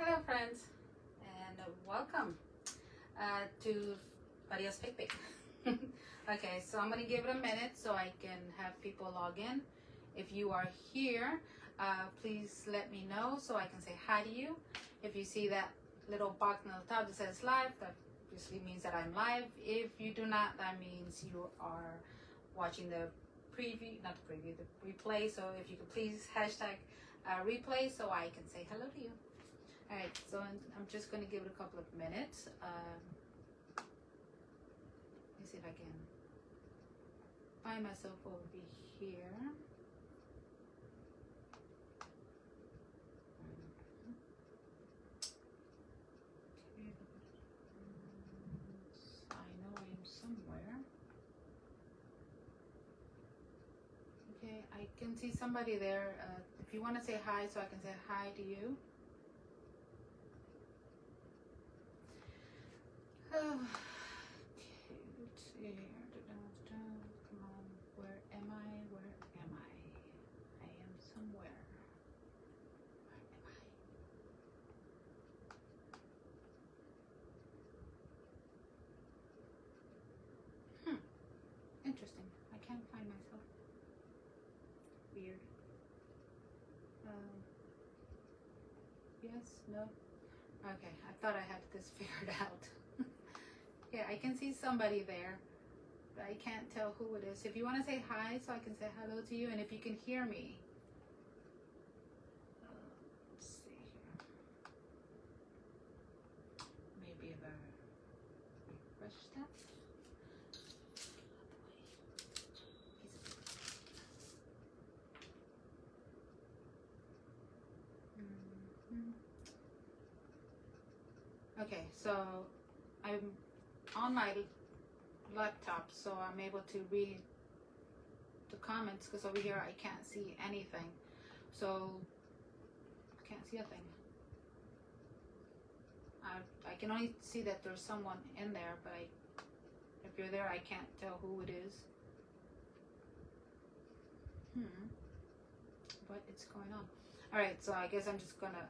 Hello, friends, and welcome to Maria's Fake Bake. Okay, so I'm gonna give it a minute so I can have people log in. If you are here, please let me know so I can say hi to you. If you see that little box on the top that says live, that obviously means that I'm live. If you do not, that means you are watching the preview, not the preview, the replay. So if you could please hashtag replay so I can say hello to you. All right, so I'm just going to give it a couple of minutes. Let me see if I can find myself over here. I know I am somewhere. Okay, I can see somebody there. If you want to say hi, so I can say hi to you. Oh, cute. Here. Come on. Where am I? Where am I? I am somewhere. Where am I? Interesting. I can't find myself. Weird. Yes? No? Okay. I thought I had this figured out. Yeah, I can see somebody there, but I can't tell who it is. If you want to say hi, so I can say hello to you, and if you can hear me. Let's see here. Maybe if I refresh that. Okay, so I'm on my laptop, so I'm able to read the comments because over here I can't see anything. So I can't see a thing. I can only see that there's someone in there, but if you're there, I can't tell who it is. What is going on? All right, so I guess I'm just gonna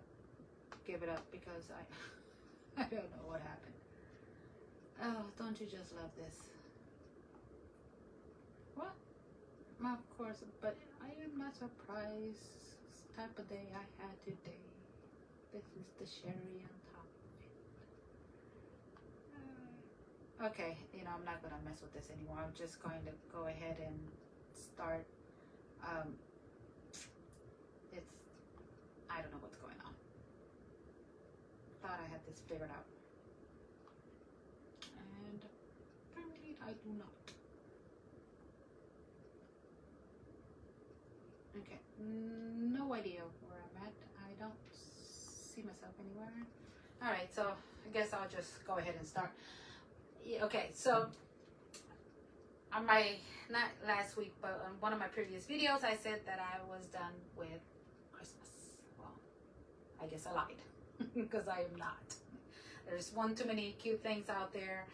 give it up because I don't know what happened. Oh, don't you just love this? What? Well, of course, but I am not surprised. This type of day I had today. This is the sherry on top of it. Okay, I'm not gonna mess with this anymore. I'm just going to go ahead and start. I don't know what's going on. Thought I had this figured out. And apparently I do not. Okay, no idea where I'm at. I don't see myself anywhere. All right, so I guess I'll just go ahead and start. Yeah, okay, so on not last week, but on one of my previous videos, I said that I was done with Christmas. Well, I guess I lied because I am not. There's one too many cute things out there.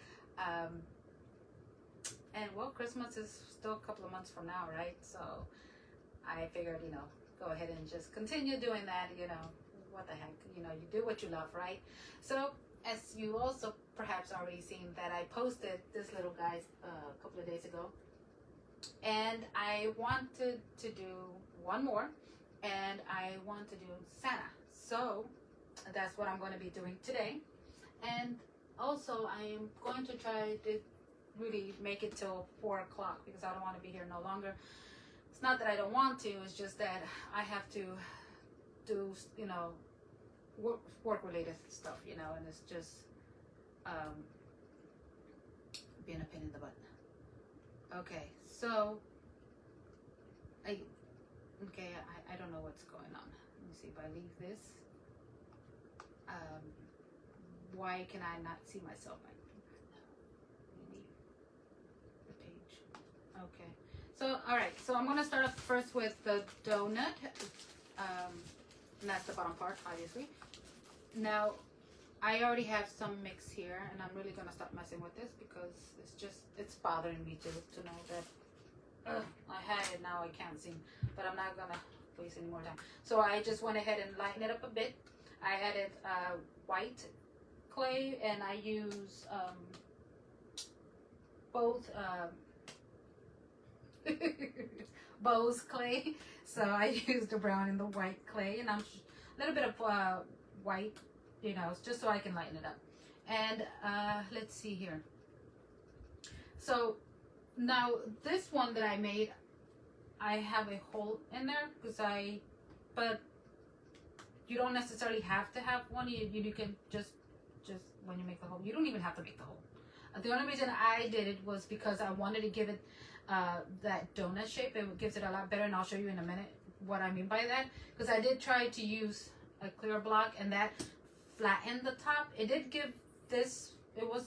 And well, Christmas is still a couple of months from now, right? So I figured, go ahead and just continue doing that, what the heck, you do what you love, right? So as you also perhaps already seen that I posted this little guy a couple of days ago, and I wanted to do one more, and I want to do Santa. So that's what I'm going to be doing today. And also I am going to try to really make it till 4 o'clock because I don't want to be here no longer. It's not that I don't want to, it's just that I have to do, work related stuff, and it's just being a pain in the butt. Okay, so I don't know what's going on. Let me see if I leave this. Why can I not see myself? Leave the page. Okay. So, all right. So I'm going to start off first with the donut. And that's the bottom part, obviously. Now, I already have some mix here, and I'm really going to stop messing with this because it's bothering me to know that I had it, now I can't see. But I'm not going to waste any more time. So I just went ahead and lighten it up a bit. I added white clay, and I use both Bose clay. So I used the brown and the white clay, and I'm a little bit of white, you know, just so I can lighten it up. And let's see here. So now this one that I made, I have a hole in there but you don't necessarily have to have one. You can just when you make the hole, you don't even have to make the hole. The only reason I did it was because I wanted to give it that donut shape. It gives it a lot better, and I'll show you in a minute what I mean by that. Because I did try to use a clear block, and that flattened the top. It did give this.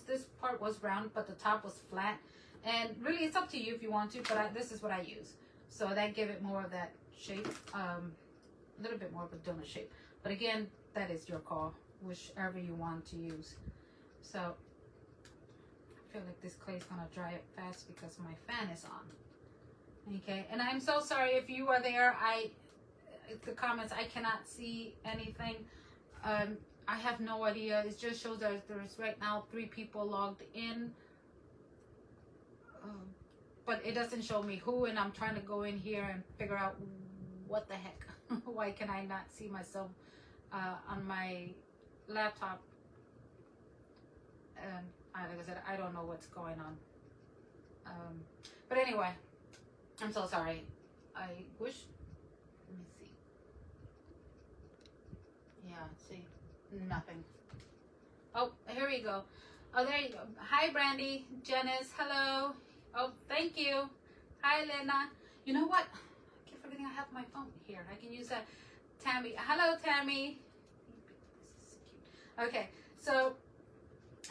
This part was round, but the top was flat. And really, it's up to you if you want to. But this is what I use, so that gave it more of that shape, a little bit more of a donut shape. But again, that is your call, whichever you want to use. So I feel like this clay is gonna dry up fast because my fan is on. Okay, and I'm so sorry if you are there. The comments, I cannot see anything. I have no idea. It just shows that there's right now 3 people logged in, but it doesn't show me who. And I'm trying to go in here and figure out what the heck. Why can I not see myself on my laptop? And like I said, I don't know what's going on. But anyway, I'm so sorry. I wish. Let me see. Yeah, see, nothing. Oh, here we go. Oh, there you go. Hi, Brandy, Janice. Hello. Oh, thank you. Hi, Lena. You know what? I keep forgetting I have my phone here. I can use that. Tammy. Hello, Tammy. This is cute. Okay, so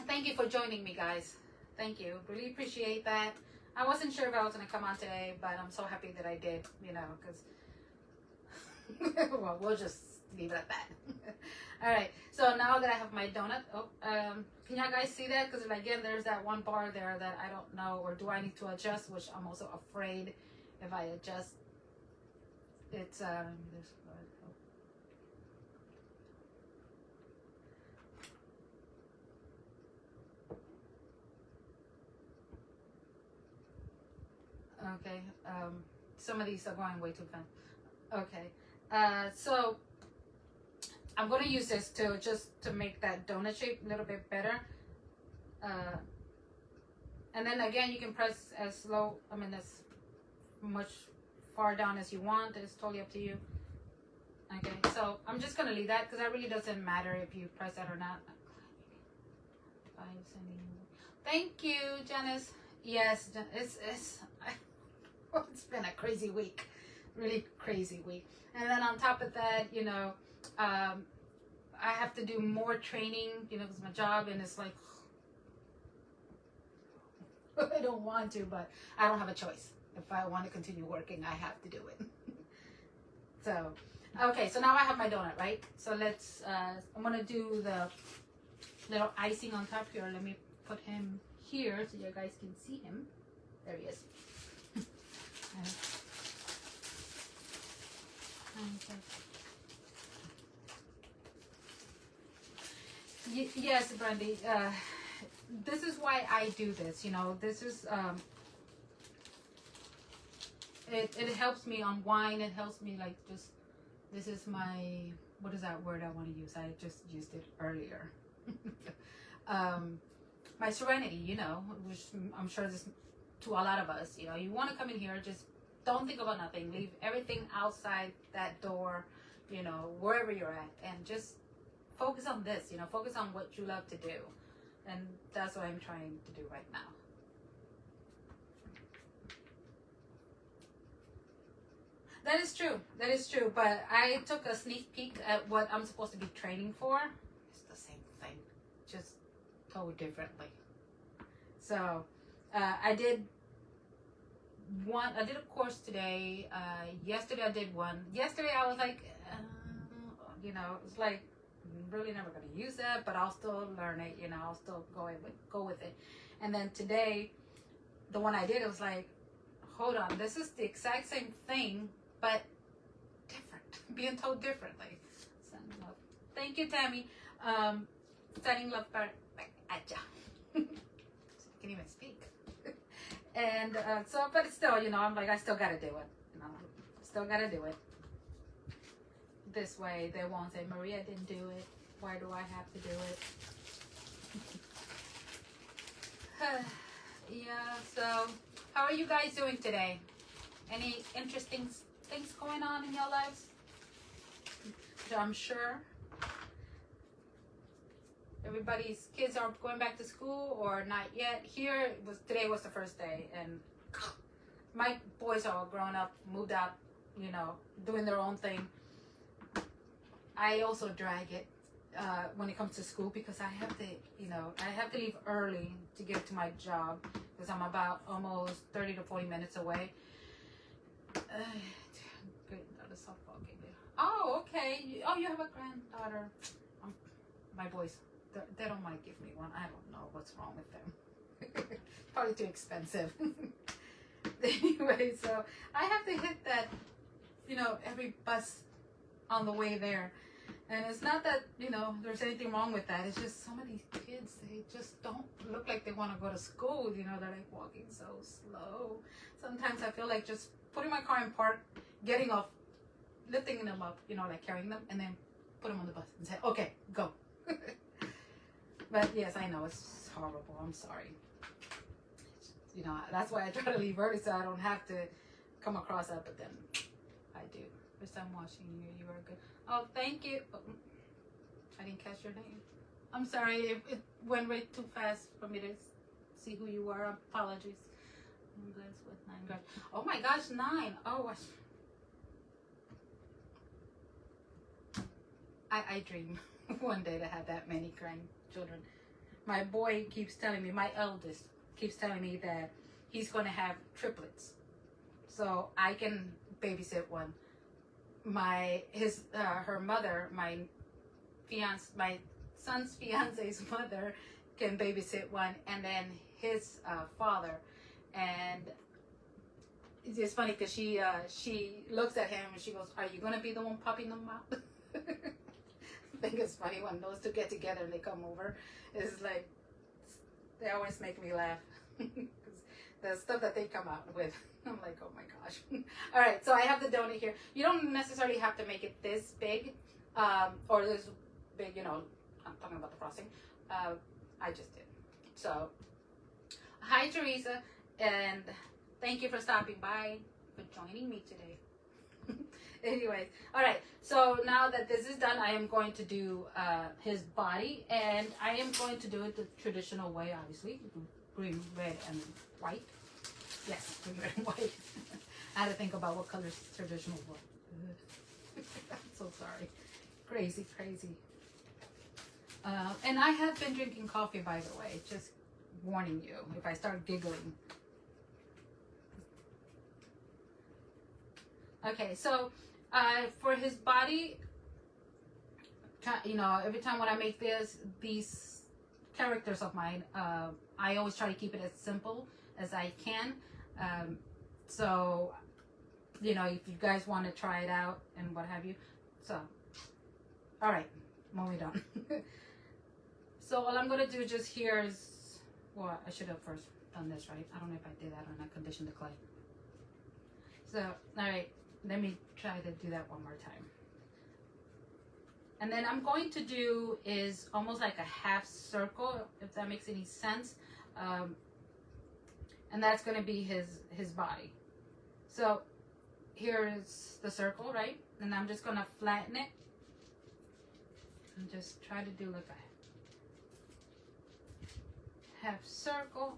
thank you for joining me, guys. Thank you. Really appreciate that. I wasn't sure if I was going to come on today, but I'm so happy that I did, you know, because, well, we'll just leave it at that. All right. So now that I have my donut, can y'all guys see that? Because, again, there's that one bar there that I don't know, or do I need to adjust, which I'm also afraid if I adjust, it's, okay, some of these are going way too fast. Okay, so I'm going to use this to make that donut shape a little bit better. And then again, you can press as low, as much far down as you want. It's totally up to you. Okay, so I'm just going to leave that because that really doesn't matter if you press that or not. Thank you, Janice. Yes, it's been a crazy week, really crazy week. And then on top of that, you know, I have to do more training, you know, because my job, and it's like, I don't want to, but I don't have a choice. If I want to continue working, I have to do it. So, okay, so now I have my donut, right? So let's, I'm going to do the little icing on top here. Let me put him here so you guys can see him. There he is. Yes, Brandy. This is why I do this. You know, this is it helps me unwind. It helps me like just. This is my, what is that word I want to use? I just used it earlier. My serenity. You know, which I'm sure this to a lot of us. You know, you want to come in here, just don't think about nothing. Leave everything outside that door. You know, wherever you're at, and just focus on this. You know, focus on what you love to do. And that's what I'm trying to do right now. That is true. That is true. But I took a sneak peek at what I'm supposed to be training for. It's the same thing, just told differently. So I did a course today. Yesterday I did one. Yesterday I was like, you know, it's like, I'm really never going to use that, but I'll still learn it, you know, I'll still go with it. And then today, the one I did, it was like, hold on, this is the exact same thing, but different, being told differently. So, Thank you, Tammy. Sending love back at ya. I can't even speak. And so, but still, you know, I'm like, I still gotta do it. You know, still gotta do it. This way, they won't say, Maria didn't do it. Why do I have to do it? Yeah, so how are you guys doing today? Any interesting things going on in your lives? I'm sure everybody's kids are going back to school or not yet. Here today was the first day, and my boys are all grown up, moved out, you know, doing their own thing. I also drag it when it comes to school because I have to, you know, I have to leave early to get to my job because I'm about almost 30 to 40 minutes away. Oh, okay. Oh, you have a granddaughter. My boys, they don't want to give me one. I don't know what's wrong with them. Probably too expensive. Anyway, so I have to hit that, you know, every bus on the way there. And it's not that, you know, there's anything wrong with that. It's just some of these kids, they just don't look like they want to go to school. You know, they're like walking so slow. Sometimes I feel like just putting my car in park, getting off, lifting them up, you know, like carrying them, and then put them on the bus and say, okay, go. But yes, I know it's horrible. I'm sorry. You know, that's why I try to leave early so I don't have to come across that, but then I do. First time watching you, you are good. Oh, thank you. Oh, I didn't catch your name. I'm sorry. It went way too fast for me to see who you were. Apologies. I'm blessed with 9 girls. Oh my gosh, 9. Oh, I dream one day to have that many grandchildren. My boy keeps telling me, my eldest keeps telling me that he's going to have triplets. So I can babysit one. Her mother, my son's fiance's mother can babysit one, and then his father. And it's just funny because she looks at him and she goes, "Are you gonna be the one popping them out?" I think it's funny when those two get together and they come over. It's like they always make me laugh because the stuff that they come out with. I'm like, oh my gosh. All right, so I have the donut here. You don't necessarily have to make it this big or this big, you know, I'm talking about the frosting. I just did. So, hi, Teresa, and thank you for stopping by, for joining me today. Anyways, all right, so now that this is done, I am going to do his body, and I am going to do it the traditional way, obviously, green, red, and white. Yes, green, red, and white. I had to think about what colors traditional were. I'm so sorry. Crazy, crazy. And I have been drinking coffee, by the way, just warning you if I start giggling. Okay, so for his body, you know, every time when I make these characters of mine, I always try to keep it as simple as I can. So, you know, if you guys want to try it out and what have you. So, all right, moving on. So all I'm going to do just here is, well, I should have first done this, right? I don't know if I did that or not, condition the clay. So, all right, let me try to do that one more time. And then I'm going to do is almost like a half circle, if that makes any sense. And that's going to be his body. So here's the circle, right? And I'm just going to flatten it. And just try to do like a half circle.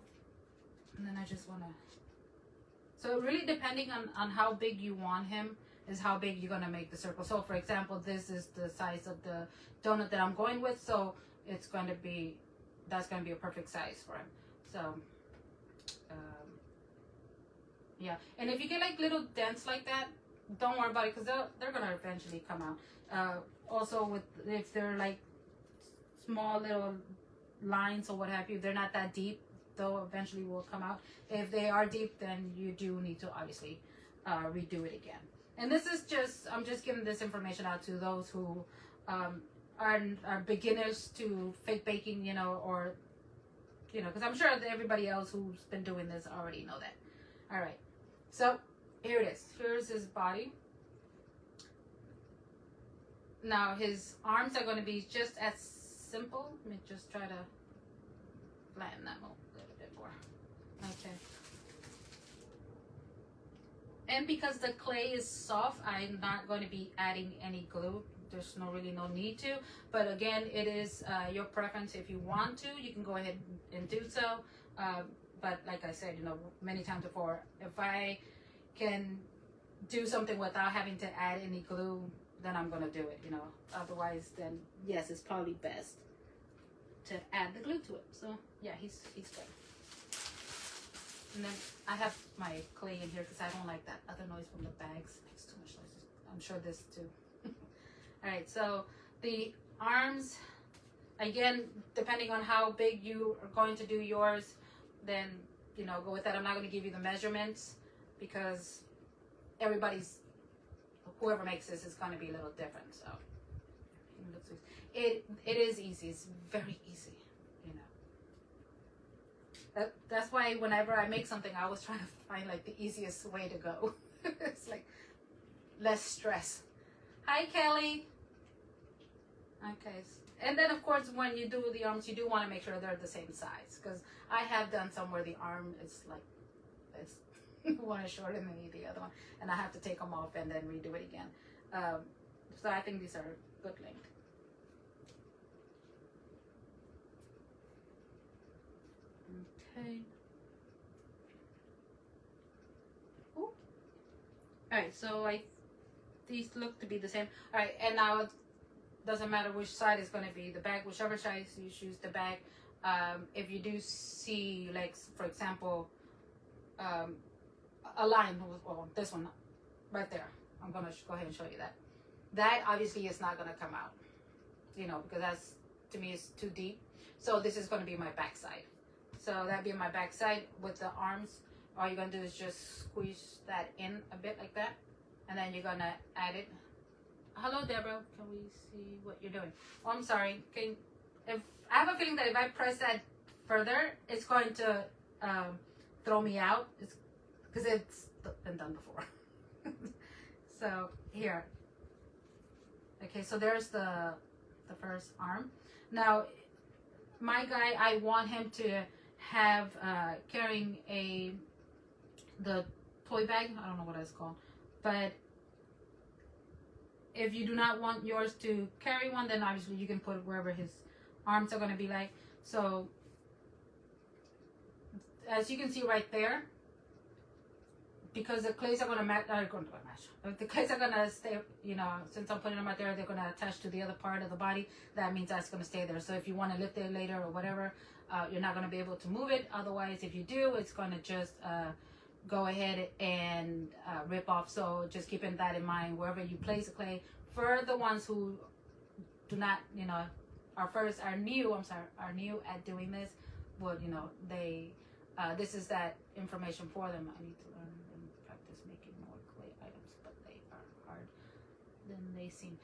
And then I just want to... So really depending on how big you want him is how big you're going to make the circle. So for example, this is the size of the donut that I'm going with. So it's going to be... That's going to be a perfect size for him. So... yeah, and if you get like little dents like that, don't worry about it because they're gonna eventually come out. Also, if they're like small little lines or what have you, they're not that deep, though eventually will come out. If they are deep, then you do need to obviously redo it again. And this is I'm just giving this information out to those who are beginners to fake baking, you know, or because I'm sure that everybody else who's been doing this already know that. All right, so here it is. Here's his body. Now his arms are going to be just as simple. Let me just try to flatten that a little bit more. Okay. And because the clay is soft, I'm not going to be adding any glue. There's really no need to. But again, it is your preference. If you want to, you can go ahead and do so. But like I said, many times before, if I can do something without having to add any glue, then I'm going to do it, Otherwise, then yes, it's probably best to add the glue to it. So yeah, he's good. And then I have my clay in here because I don't like that other noise from the bags. It makes too much noise. I'm sure this too. All right, so the arms, again, depending on how big you are going to do yours, then, go with that. I'm not going to give you the measurements because whoever makes this is going to be a little different. So it is easy. It's very easy, That's why whenever I make something, I always try to find like the easiest way to go. It's like less stress. Hi, Kelly. Okay. And then, of course, when you do the arms, you do want to make sure they're the same size. Because I have done some where the arm is like this. One is shorter than the other one. And I have to take them off and then redo it again. So I think these are good length. Okay. Ooh. All right, so these look to be the same. All right, and now it doesn't matter which side is going to be the back, whichever side you choose the back. If you do see, like, for example, a line, well, this one right there, I'm going to go ahead and show you that. That obviously is not going to come out, because that's, to me, is too deep. So this is going to be my back side. So that'd be my back side with the arms. All you're going to do is just squeeze that in a bit like that. And then you're going to add it. Hello, Deborah. Can we see what you're doing? Oh, I'm sorry. I have a feeling that if I press that further, it's going to throw me out. Because it's been done before. So here. Okay, so there's the first arm. Now, my guy, I want him to have carrying the toy bag. I don't know what it's called, but if you do not want yours to carry one, then obviously you can put it wherever his arms are going to be like. So as you can see right there, because the clays are going to match, the clays are going to stay, since I'm putting them out there, they're going to attach to the other part of the body. That means that's going to stay there. So if you want to lift it later or whatever, you're not going to be able to move it. Otherwise, if you do, it's going to just go ahead and rip off. So just keeping that in mind wherever you place the clay. For the ones who do not, are new at doing this, well, this is that information for them. I need to learn and practice making more clay items, but they are hard than they seem.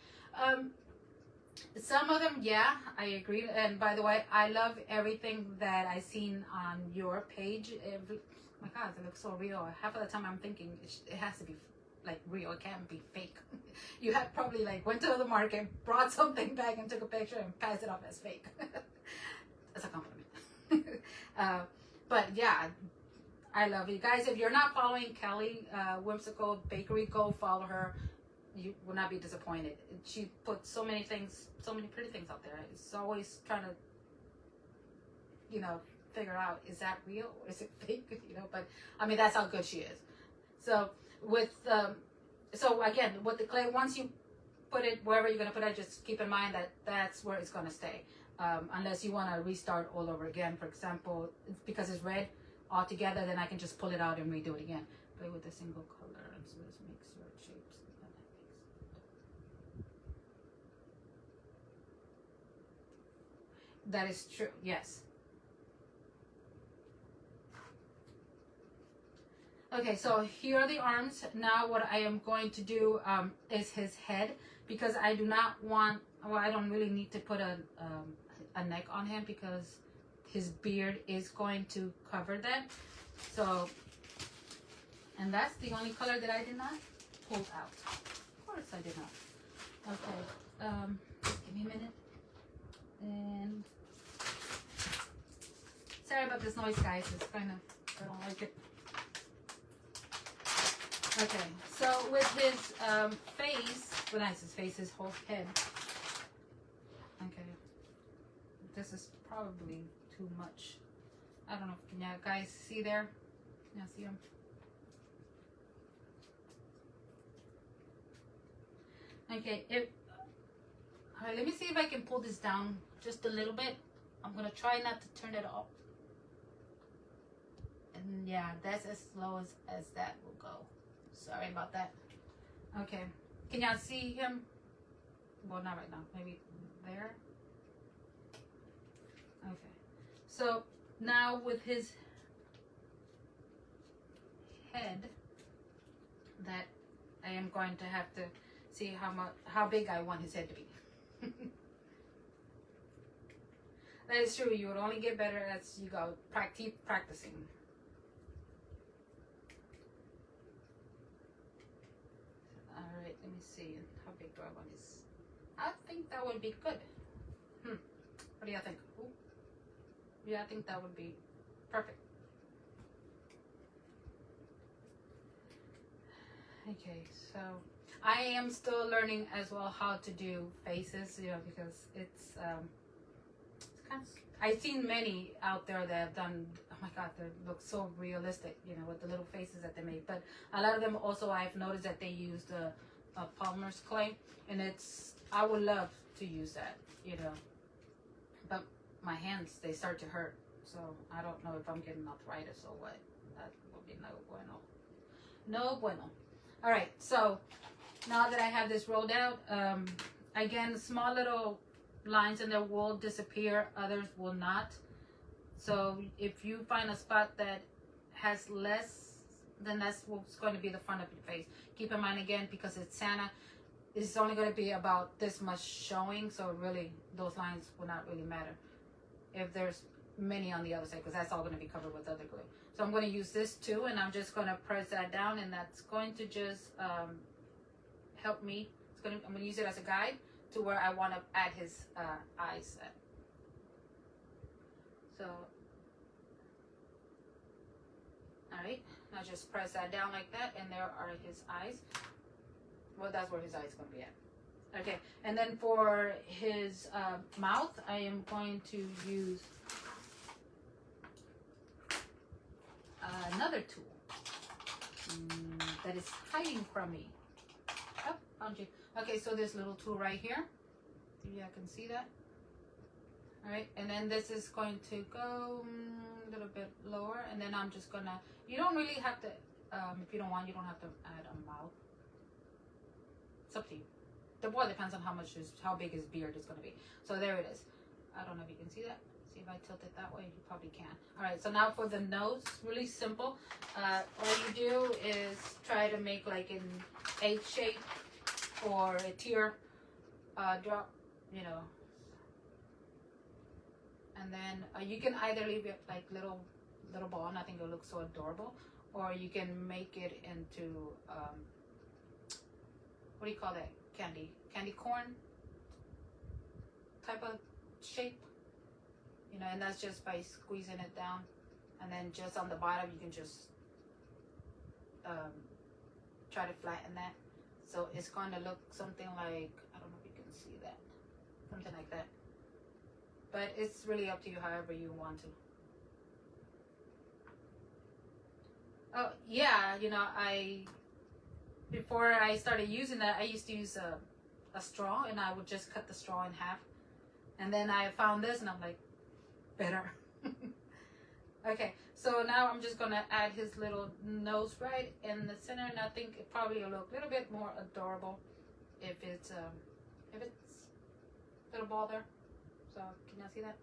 Some of them, yeah, I agree. And by the way, I love everything that I seen on your page. My God, it looks so real. Half of the time I'm thinking it has to be like real. It can't be fake. You had probably went to the market, brought something back and took a picture and passed it off as fake. That's a compliment. But yeah, I love you guys. If you're not following Kelly Whimsical Bakery, go follow her. You will not be disappointed. She puts so many things, so many pretty things out there. It's always trying to, figure out, is that real or is it fake? But I mean, that's how good she is. So so again, with the clay, once you put it wherever you're gonna put it, just keep in mind that that's where it's gonna stay. Unless you want to restart all over again. For example, because it's red altogether, then I can just pull it out and redo it again. Play with a single color and so this makes your shapes. That is true, yes. Okay, so here are the arms. Now what I am going to do is his head. because I do not want, well, I don't really need to put a neck on him because his beard is going to cover that. So, and that's the only color that I did not pull out. Of course I did not. Okay, give me a minute. And sorry about this noise, guys. It's kind of, I don't like it. Okay, so with his face, well, not his face, his whole head. Okay, this is probably too much. I don't know. Can you guys see there? Can you see him? Okay, all right, let me see if I can pull this down just a little bit. I'm gonna try not to turn it off. And yeah, that's as low as that will go. Sorry about that. Okay, can y'all see him? Well, not right now. Maybe there. Okay, so now with his head, that I am going to have to see how big I want his head to be. That is true. You would only get better as you go. Keep practicing. All right, let me see. How big do I want his? I think that would be good. What do you think? Ooh. Yeah, I think that would be perfect. Okay, so I am still learning as well how to do faces, you know, because it's kind of, I've seen many out there that have done, oh my god, they look so realistic, you know, with the little faces that they make. But a lot of them also, I've noticed that they use the polymer's clay, and I would love to use that, you know, but my hands, they start to hurt, so I don't know if I'm getting arthritis or what. That would be no bueno. No bueno. All right, so now that I have this rolled out, again, small little lines in there will disappear, others will not. So if you find a spot that has less, then that's what's going to be the front of your face. Keep in mind, again, because it's Santa, it's only going to be about this much showing, so really those lines will not really matter if there's many on the other side, because that's all going to be covered with other glue. So I'm going to use this too, and I'm just going to press that down, and that's going to just help me. I'm going to use it as a guide to where I want to add his eyes at. So, all right, now just press that down like that, and there are his eyes. Well, that's where his eyes going to be at. Okay, and then for his mouth, I am going to use another tool that is hiding from me. Oh, found you. Okay, so this little tool right here. Maybe I can see that. All right, and then this is going to go a little bit lower, and then I'm just gonna, you don't really have to, if you don't want, you don't have to add a mouth. It's up to you. The boy depends on how big his beard is gonna be. So there it is. I don't know if you can see that. See if I tilt it that way, you probably can. All right, so now for the nose, really simple. All you do is try to make like an H shape or a tear drop, you know. And then you can either leave it like little ball, and I think it'll look so adorable, or you can make it into what do you call that? Candy corn type of shape, you know. And that's just by squeezing it down, and then just on the bottom you can just try to flatten that, so it's going to look something like, I don't know if you can see that, something like that. But it's really up to you, however you want to. Oh yeah, you know, before I started using that, I used to use a straw, and I would just cut the straw in half. And then I found this, and I'm like, better. Okay, so now I'm just gonna add his little nose right in the center, and I think it probably will look a little bit more adorable if it's a little ball there. So can y'all see that?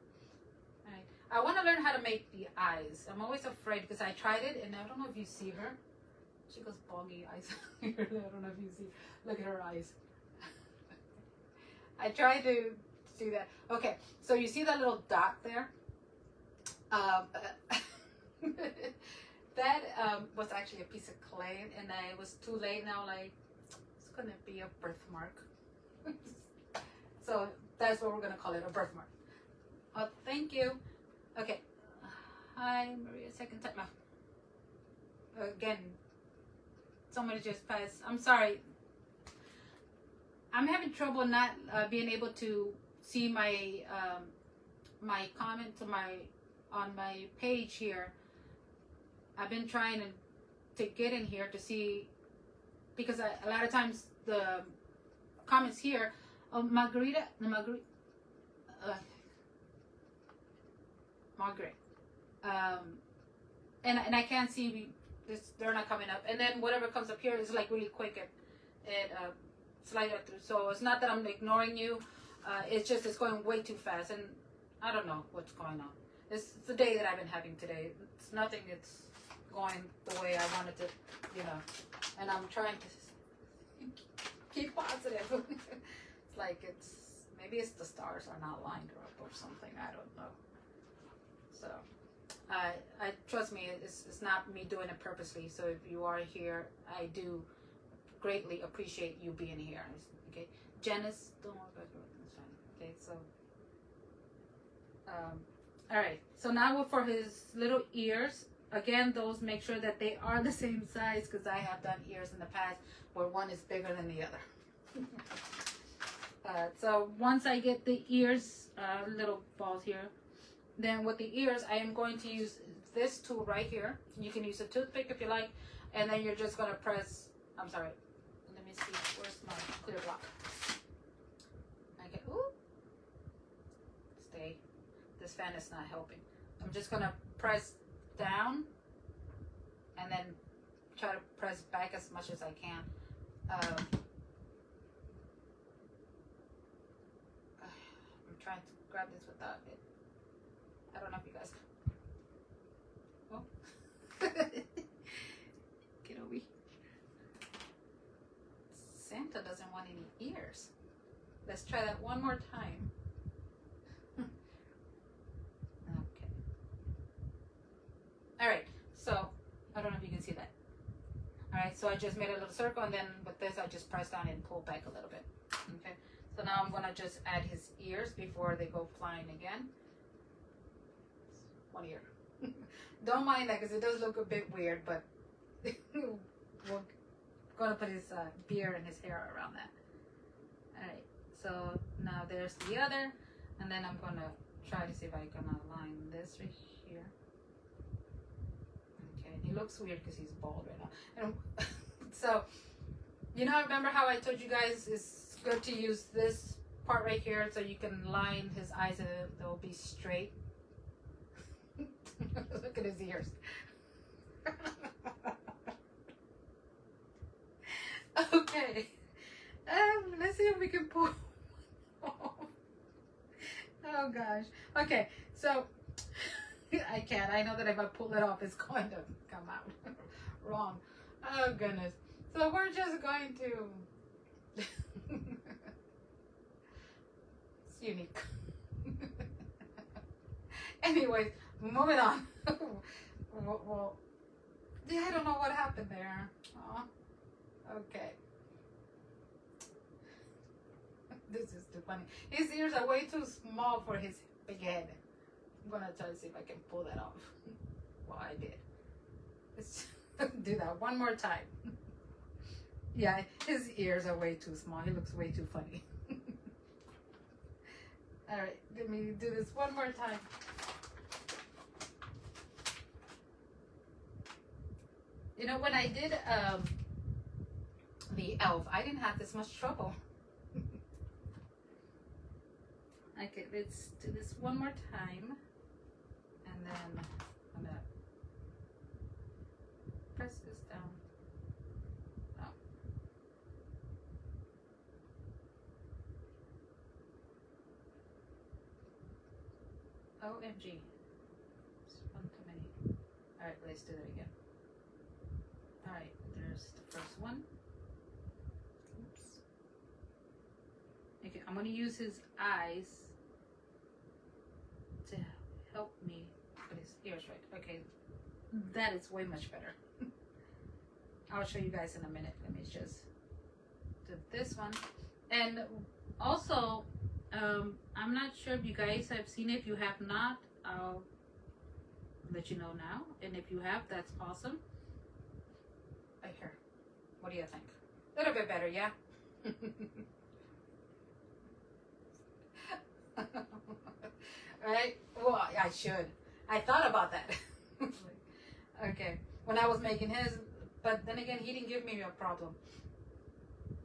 All right. I want to learn how to make the eyes. I'm always afraid because I tried it, and I don't know if you see her. She goes boggy eyes. I don't know if you see. Look at her eyes. I try to do that. Okay, so you see that little dot there? That was actually a piece of clay, and I was too late now. Like, it's gonna be a birthmark. So that's what we're gonna call it, a birthmark. Oh, thank you. Okay. Hi, Maria. Second time. Again, somebody just passed. I'm sorry. I'm having trouble not being able to see my my comment to on my page here. I've been trying to get in here to see, because a lot of times the comments here, Margarita, Margaret, and I can't see they're not coming up, and then whatever comes up here is like really quick and slide it through. So it's not that I'm ignoring you, it's just it's going way too fast, and I don't know what's going on. It's the day that I've been having today. It's nothing. It's going the way I wanted to, and I'm trying to keep positive. It's like maybe it's the stars are not lined up or something. I don't know. So I trust me, it's not me doing it purposely. So if you are here, I do greatly appreciate you being here. Okay, Janice, don't worry about it. Okay, so all right. So now for his little ears. Again, those, make sure that they are the same size, because I have done ears in the past where one is bigger than the other. So once I get the ears, little balls here, then with the ears, I am going to use this tool right here. You can use a toothpick if you like, and then you're just going to press, I'm sorry, let me see, where's my clear block? Okay, ooh, stay. This fan is not helping. I'm just going to press down and then try to press back as much as I can. I'm trying to grab this without it. I don't know if you guys. Oh. Get over here. Santa doesn't want any ears. Let's try that one more time. All right, so I don't know if you can see that. All right, so I just made a little circle, and then with this, I just press down and pull back a little bit. Okay, so now I'm gonna just add his ears before they go flying again. One ear. Don't mind that, because it does look a bit weird, but we're gonna put his beard and his hair around that. All right, so now there's the other, and then I'm gonna try to see if I can align this right here. He looks weird because he's bald right now. And so, remember how I told you guys it's good to use this part right here so you can line his eyes and they'll be straight. Look at his ears. Okay. Let's see if we can pull. Oh gosh. Okay, so I can't. I know that if I pull it off, it's going to come out wrong. Oh, goodness. So we're just going to... It's unique. Anyways, moving on. Well, yeah, I don't know what happened there. Oh, okay. This is too funny. His ears are way too small for his big head. I'm gonna try to see if I can pull that off. Well, I did. Let's do that one more time. Yeah, his ears are way too small. He looks way too funny. All right, let me do this one more time. When I did the elf, I didn't have this much trouble. Okay, let's do this one more time. And then I'm gonna press this down. Oh. OMG. It's one too many. Alright, let's do that again. Alright, there's the first one. Oops. Okay, I'm gonna use his eyes to help me put his ears right. Okay, that is way much better. I'll show you guys in a minute. Let me just do this one. And also, I'm not sure if you guys have seen it. If you have not, I'll let you know now. And if you have, that's awesome. Right here. What do you think? A little bit better, yeah? Right? Well, I should. I thought about that. Okay. When I was making his, but then again, he didn't give me a problem.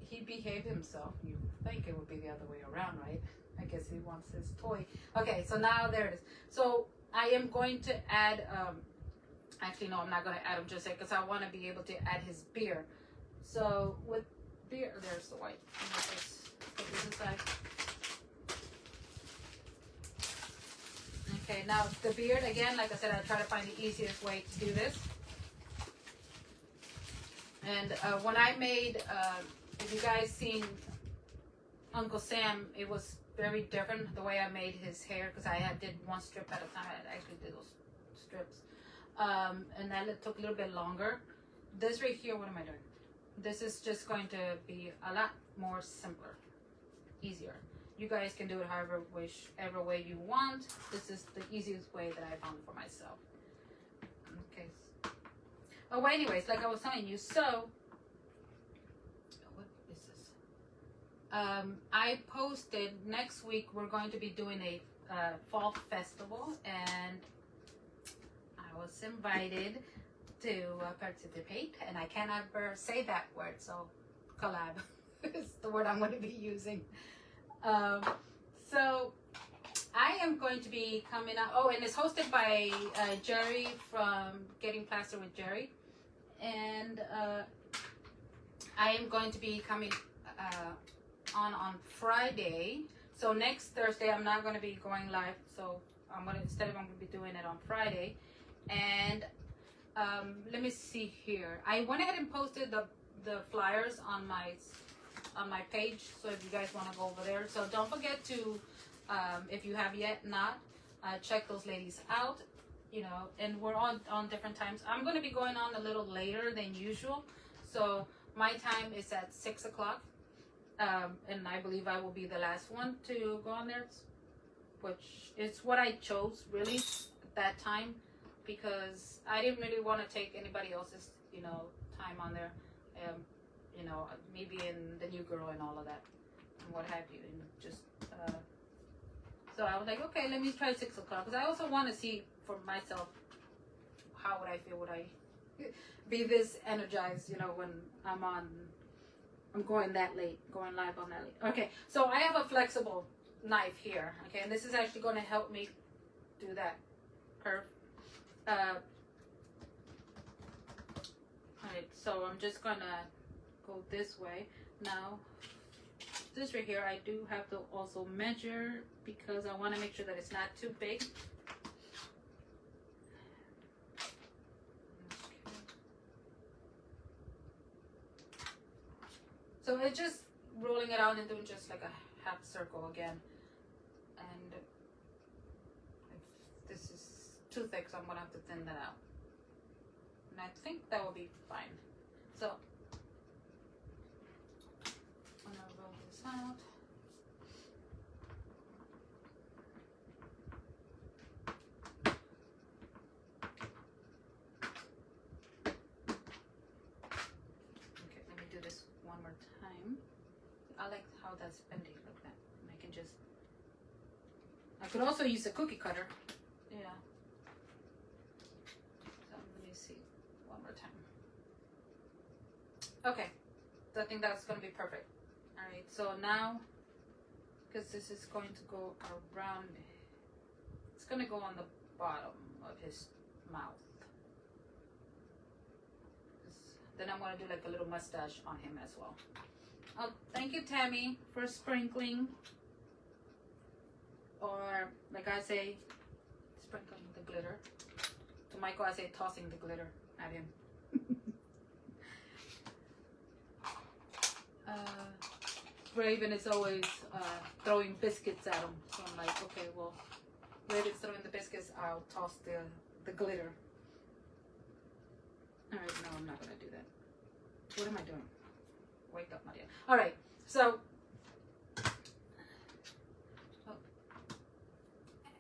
He behaved himself. You think it would be the other way around, right? I guess he wants his toy. Okay, so now there it is. So I am going to add, actually, no, I'm not going to add him just yet because I want to be able to add his beard. So with beard, there's the white. Just put this aside. Okay, now the beard, again, like I said, I try to find the easiest way to do this. And when I made, if you guys seen Uncle Sam, it was very different the way I made his hair because I did one strip at a time. I actually did those strips. And that took a little bit longer. This right here, what am I doing? This is just going to be a lot more simpler, easier. You guys can do it whichever way you want. This is the easiest way that I found for myself. Okay. Oh, well, anyways, like I was telling you, so what is this? I posted next week we're going to be doing a fall festival, and I was invited to participate, and I can't ever say that word, so collab is the word I'm going to be using. So I am going to be coming out. Oh, and it's hosted by Jerry from Getting Plastered with Jerry, and I am going to be coming on Friday. So next Thursday, I'm not going to be going live. So I'm going to be doing it on Friday, and let me see here. I went ahead and posted the flyers on my page, so if you guys want to go over there. So don't forget to, if you have yet not, check those ladies out, you know, and we're on different times. I'm going to be going on a little later than usual, so my time is at 6 o'clock, and I believe I will be the last one to go on there, which is what I chose really at that time, because I didn't really want to take anybody else's, you know, time on there. You know, me being the new girl and all of that, and what have you, and just, so I was like, okay, let me try 6 o'clock, because I also want to see for myself, how would I feel, would I be this energized, you know, when I'm going that late, going live on that late. Okay, so I have a flexible knife here, okay, and this is actually going to help me do that curve. Alright, so I'm just gonna go this way. Now, this right here, I do have to also measure because I want to make sure that it's not too big. So it's just rolling it out and doing just like a half circle again. And if this is too thick, so I'm gonna have to thin that out. And I think that will be fine. So I'm gonna roll this out. Okay, let me do this one more time. I like how that's bending like that. And I can just, I could also use a cookie cutter. Yeah. So let me see one more time. Okay, so I think that's going to be perfect. All right, so now, because this is going to go around, it's going to go on the bottom of his mouth. Then I'm going to do like a little mustache on him as well. Oh, thank you, Tammy, for sprinkling. Or, like I say, sprinkling the glitter. To Michael, I say tossing the glitter at him. Raven is always throwing biscuits at him. So I'm like, okay, well, Raven's throwing the biscuits, I'll toss the glitter. All right, no, I'm not going to do that. What am I doing? Wake up, Maria. All right, so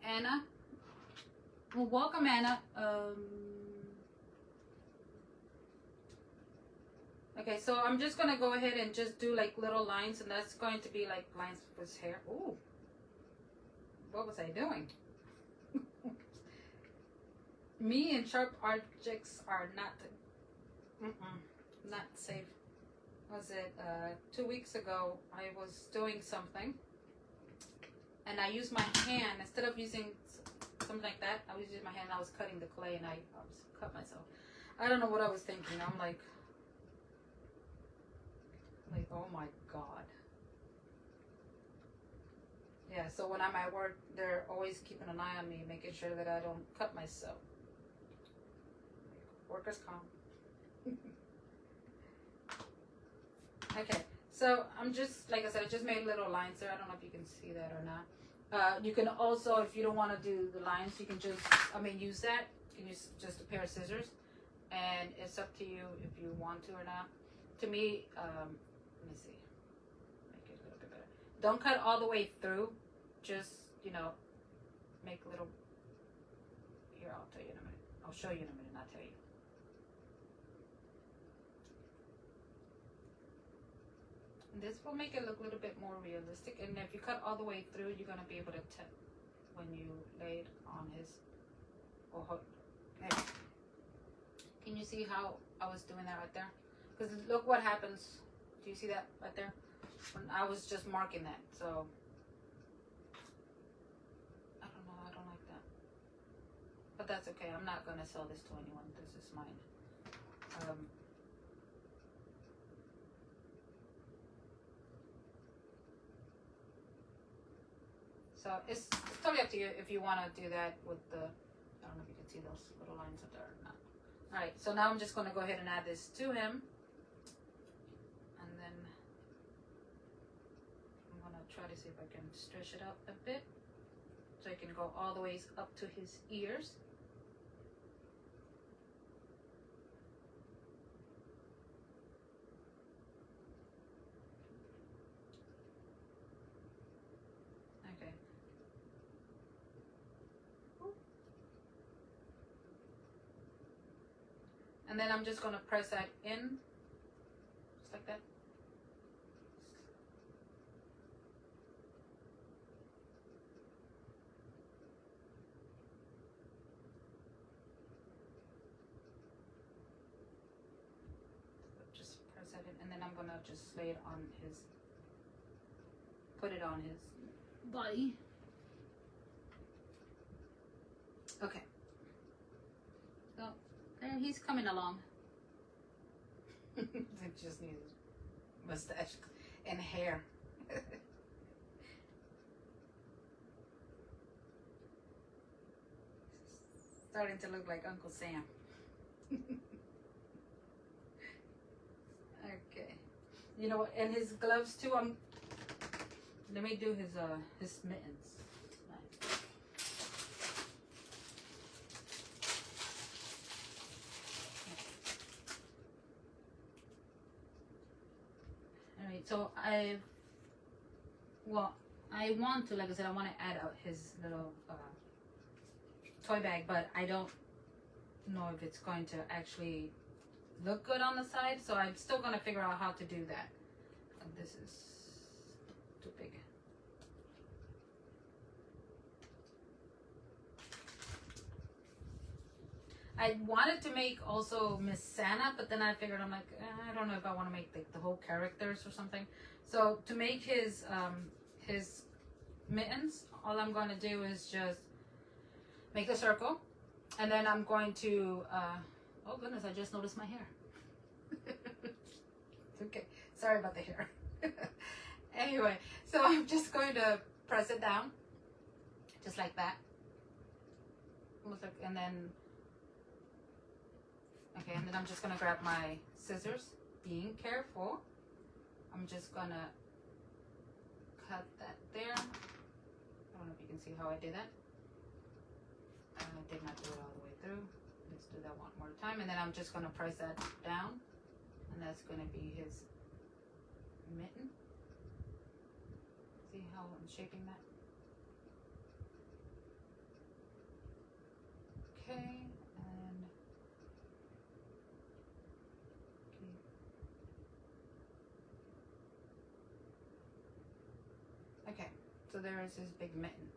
Anna. Well, welcome, Anna. Okay, so I'm just going to go ahead and just do like little lines, and that's going to be like lines with his hair. Ooh. What was I doing? Me and sharp objects are not not safe. Was it 2 weeks ago? I was doing something, and I used my hand instead of using something like that. I was using my hand. I was cutting the clay, and I was cut myself. I don't know what I was thinking. I'm like, oh my god. Yeah. So when I'm at work, they're always keeping an eye on me, making sure that I don't cut myself. Workers' comp. Okay, so I'm just, like I said, I just made little lines there. I don't know if you can see that or not. You can also, if you don't want to do the lines, you can just, use that. You can use just a pair of scissors. And it's up to you if you want to or not. To me, let me see. Make it a little bit better. Don't cut all the way through. Just, make a little. Here, I'll tell you in a minute. I'll show you in a minute, not tell you. This will make it look a little bit more realistic, and if you cut all the way through, you're gonna be able to tell when you lay it on his. Can you see how I was doing that right there? Because look what happens. Do you see that right there? When I was just marking that, so I don't know. I don't like that, but that's okay. I'm not gonna sell this to anyone. This is mine. So it's totally up to you if you want to do that with the, I don't know if you can see those little lines up there or not. Alright, so now I'm just going to go ahead and add this to him. And then I'm going to try to see if I can stretch it out a bit. So I can go all the way up to his ears. And then I'm just going to press that in, just like that. Just press that in, and then I'm going to just lay it on his, put it on his body. Okay. So there, he's coming along. It just needs mustache and hair. Starting to look like Uncle Sam. Okay. You know what? And his gloves too. Let me do his mittens. So I want to, like I said, I want to add out his little toy bag, but I don't know if it's going to actually look good on the side, so I'm still going to figure out how to do that. And this is too big. I wanted to make also Miss Santa, but then I figured, I'm like, I don't know if I want to make the whole characters or something. So to make his mittens, all I'm going to do is just make the circle, and then I'm going to, oh goodness, I just noticed my hair. Okay, sorry about the hair. Anyway, so I'm just going to press it down, just like that. And then, okay, and then I'm just gonna grab my scissors, being careful. I'm just gonna cut that there. I don't know if you can see how I did that. I did not do it all the way through. Let's do that one more time, and then I'm just gonna press that down, and that's gonna be his mitten. See how I'm shaping that? Okay, and okay, so there is his big mitten.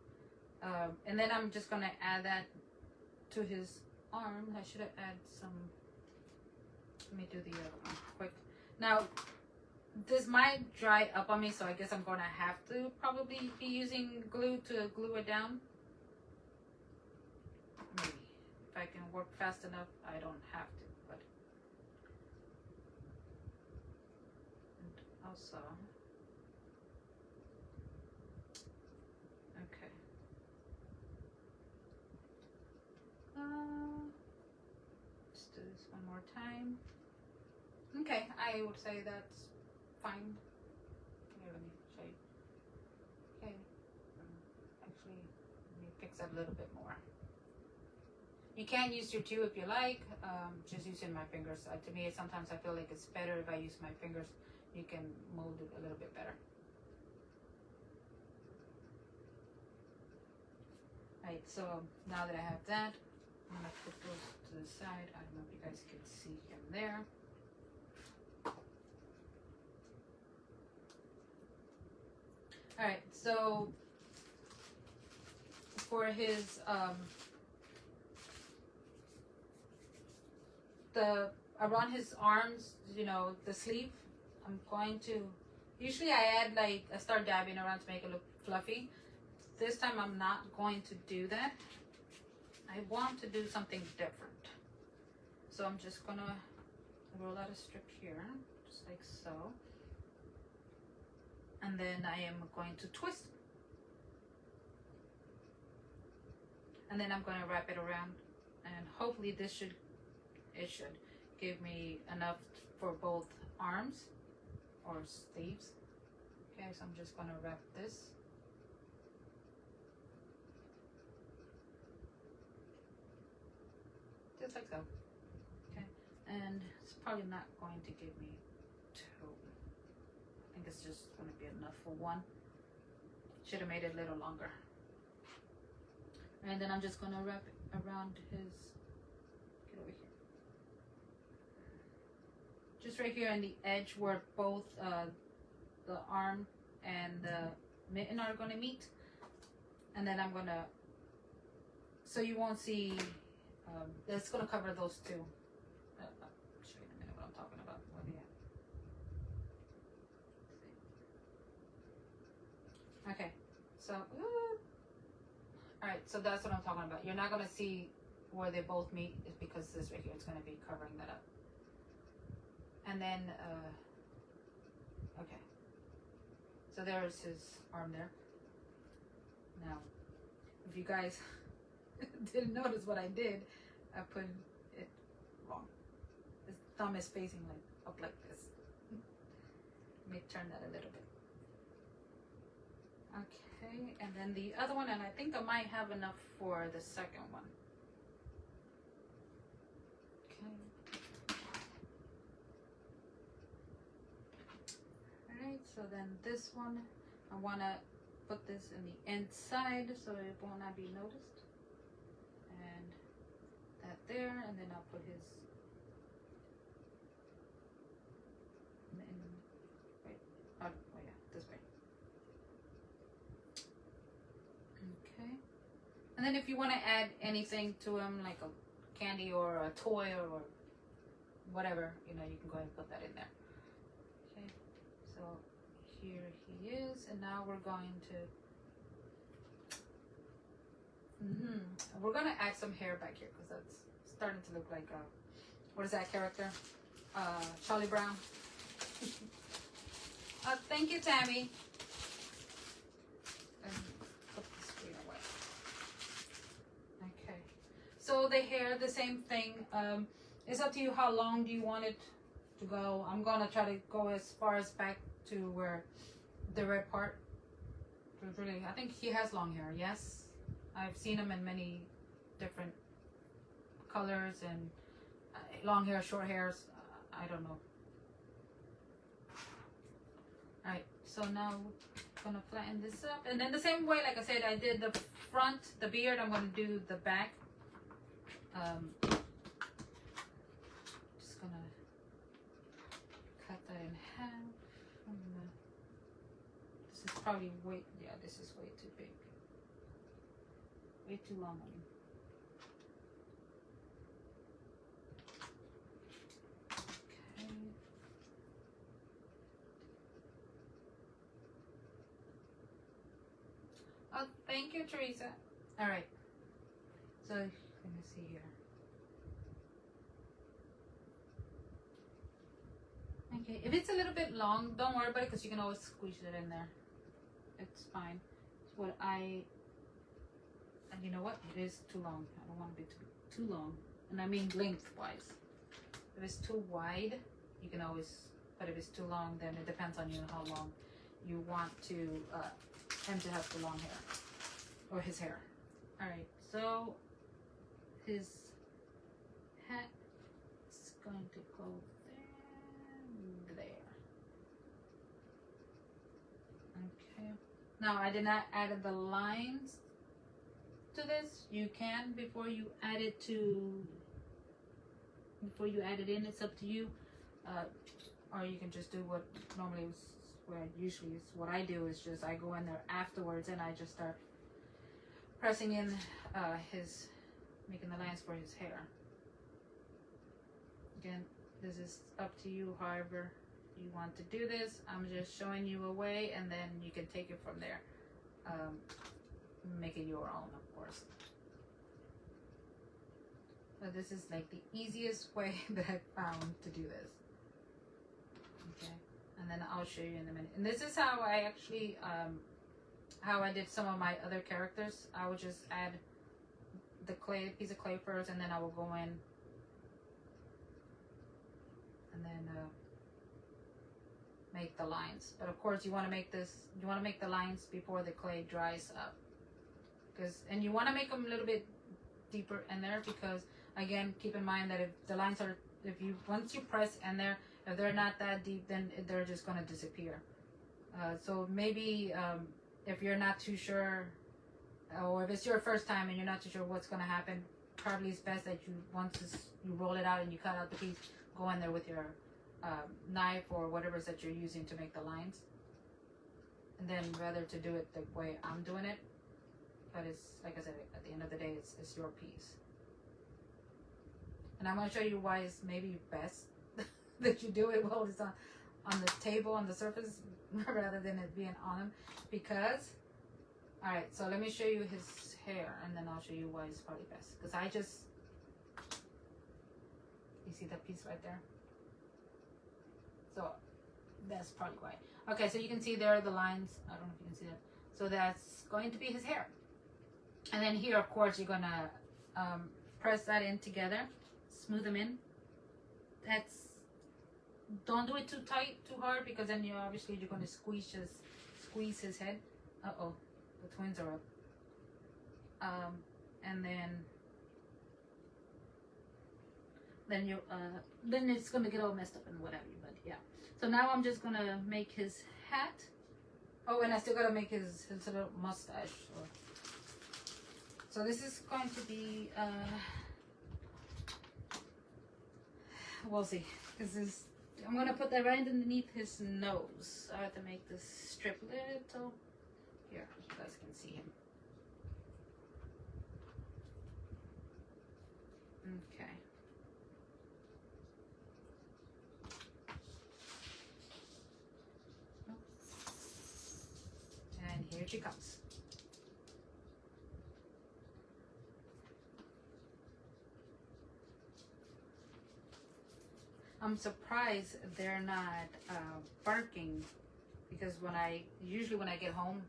And then I'm just gonna add that to his arm. I should have added some. Let me do the other one quick. Now, this might dry up on me, so I guess I'm gonna have to probably be using glue to glue it down. Maybe if I can work fast enough, I don't have to. But and also, okay. Let's do this one more time. Okay, I would say that's fine. Here, let me show you. Okay, actually, let me fix that a little bit more. You can use your tool if you like. Just using my fingers. To me, sometimes I feel like it's better if I use my fingers. You can mold it a little bit better. Right, so now that I have that, I'm gonna put those to the side. I don't know if you guys can see him there. All right, so for his the around his arms, you know, the sleeve, I'm going to usually I start dabbing around to make it look fluffy. This time I'm not going to do that. I want to do something different. So I'm just gonna roll out a strip here, just like so. And then I am going to twist. And then I'm gonna wrap it around, and hopefully it should give me enough for both arms or sleeves. Okay, so I'm just gonna wrap this. Just like so. Okay, and it's probably not going to give me two. I think it's just going to be enough for one. Should have made it a little longer. And then I'm just going to wrap it around his, get over here. Just right here on the edge where both the arm and the mitten are going to meet. And then I'm going to, so you won't see, it's going to cover those two. I'll show you in a minute what I'm talking about. Okay, so, all right, so that's what I'm talking about. You're not going to see where they both meet is because this right here is going to be covering that up. And then, okay, so there's his arm there. Now, if you guys didn't notice what I did, I put it wrong. His thumb is facing up like this. Let me turn that a little bit. Okay, and then the other one, and I think I might have enough for the second one. Okay. Alright, so then this one, I want to put this in the inside so it will not be noticed. And that there, and then I'll put his mitten, wait, oh yeah, this way. Okay. And then if you want to add anything to him, like a candy or a toy or whatever, you know, you can go ahead and put that in there. Okay. So here he is, and now we're going to we're gonna add some hair back here because that's starting to look like what is that character? Charlie Brown. Thank you, Tammy. And put the screen away. Okay. So the hair, the same thing. It's up to you how long do you want it to go. I'm gonna try to go as far as back to where the red part Really, I think he has long hair. Yes, I've seen him in many different colors and long hair, short hairs. I don't know. All right, so now I'm gonna flatten this up, and then the same way, like I said, I did the front, the beard. I'm gonna do the back. Just gonna cut that in half. This is probably this is way too big. Way too long. Okay. Oh, thank you, Teresa. All right. So, let me see here. Okay, if it's a little bit long, don't worry about it because you can always squeeze it in there. It's fine. It's what and you know what? It is too long. I don't want it to be too long. And I mean lengthwise. If it's too wide, you can always, but if it's too long, then it depends on you how long you want to him to have the long hair. Or his hair. Alright, so his hat is going to go there. Okay. Now I did not add the lines to this. You can before you add it in. It's up to you. Or you can just do what normally is usually is what I do is just I go in there afterwards and I just start pressing in making the lines for his hair. Again, this is up to you however you want to do this. I'm just showing you a way and then you can take it from there. Make it your own, of course. But this is like the easiest way that I found to do this. Okay, and then I'll show you in a minute. And this is how I actually how I did some of my other characters. I would just add the piece of clay first, and then I will go in and then make the lines. But of course, you want to make the lines before the clay dries up, and you want to make them a little bit deeper in there because again, keep in mind that if the lines are once you press in there, if they're not that deep, then they're just going to disappear. So maybe if you're not too sure, or if it's your first time and you're not too sure what's going to happen, probably it's best that you roll it out and you cut out the piece, go in there with your knife or whatever it is that you're using to make the lines. And then rather to do it the way I'm doing it. But it's, like I said, at the end of the day, it's your piece. And I'm going to show you why it's maybe best that you do it while it's on the table, on the surface, rather than it being on him. Because, alright, so let me show you his hair, and then I'll show you why it's probably best. Because you see that piece right there? So, that's probably why. Okay, so you can see there are the lines. I don't know if you can see that. So that's going to be his hair. And then here, of course, you're going to press that in together. Smooth them in. Don't do it too tight, too hard, because then you're going to squeeze his head. Uh-oh, the twins are up. And then it's going to get all messed up and whatever, but yeah. So now I'm just going to make his hat. Oh, and I still got to make his little mustache. So this is going to be, we'll see. I'm going to put that right underneath his nose. I have to make this strip little. Here, you guys can see him. Okay. And here she comes. I'm surprised they're not barking, because when I get home,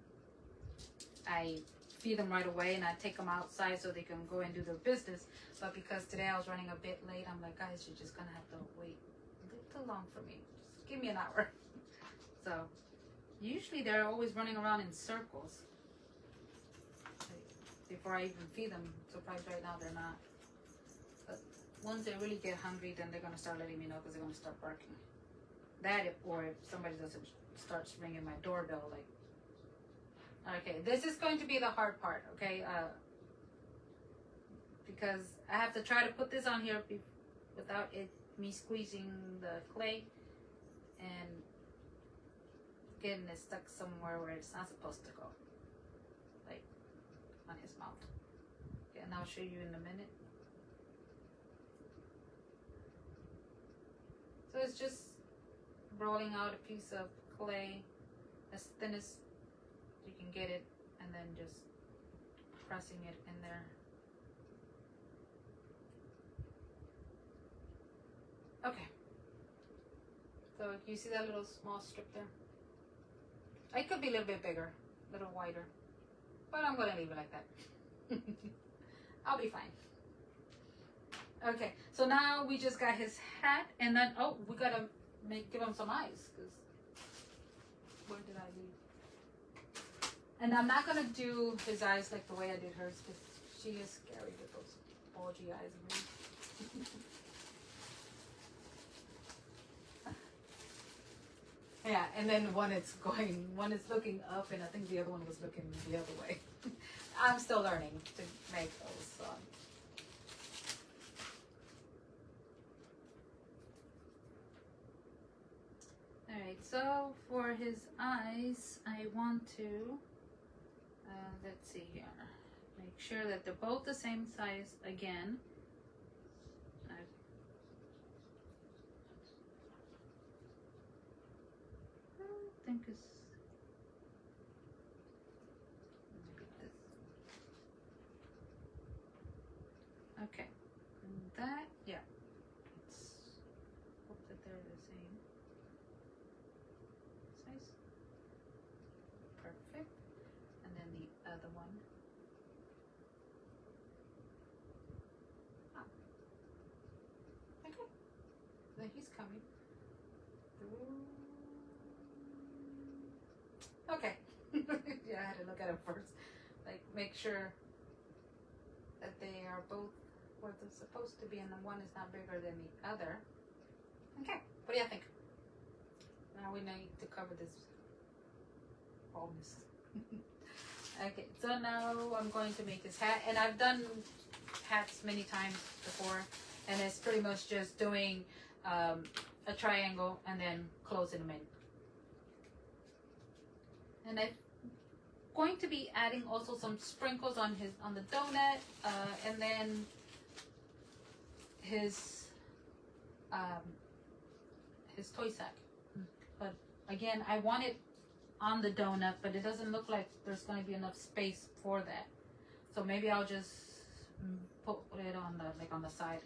I feed them right away and I take them outside so they can go and do their business. But because today I was running a bit late, I'm like, guys, you're just gonna have to wait a little too long for me. Just give me an hour. So Usually they're always running around in circles. Before I even feed them, surprised right now they're not. But once they really get hungry, then they're gonna start letting me know because they're gonna start barking. Or if somebody doesn't starts ringing my doorbell, like. Okay, this is going to be the hard part. Okay, because I have to try to put this on here without me squeezing the clay and getting it stuck somewhere where it's not supposed to go, like on his mouth. Okay, and I'll show you in a minute. So it's just rolling out a piece of clay as thin as you can get it, and then just pressing it in there. Okay. So you see that little small strip there? It could be a little bit bigger, a little wider, but I'm gonna leave it like that. I'll be fine. Okay, so now we just got his hat, and then we gotta give him some eyes, because where did I leave? And I'm not gonna do his eyes like the way I did hers, because she is scary with those bulgy eyes of hers. Yeah, and then one is looking up, and I think the other one was looking the other way. I'm still learning to make those. So. Alright, so for his eyes, I want to, let's see here, make sure that they're both the same size again. I think it's okay. And that, yeah. Let's hope that they're the same size. Perfect. And then the other one. Ah. Okay. Then he's coming. Okay. Yeah, I had to look at it first. Like, make sure that they are both where they're supposed to be, and the one is not bigger than the other. Okay, what do you think? Now we need to cover this baldness. Okay, so now I'm going to make this hat, and I've done hats many times before, and it's pretty much just doing a triangle and then closing them in. And I'm going to be adding also some sprinkles on the donut, and then his toy sack. But again, I want it on the donut, but it doesn't look like there's going to be enough space for that. So maybe I'll just put it on the side.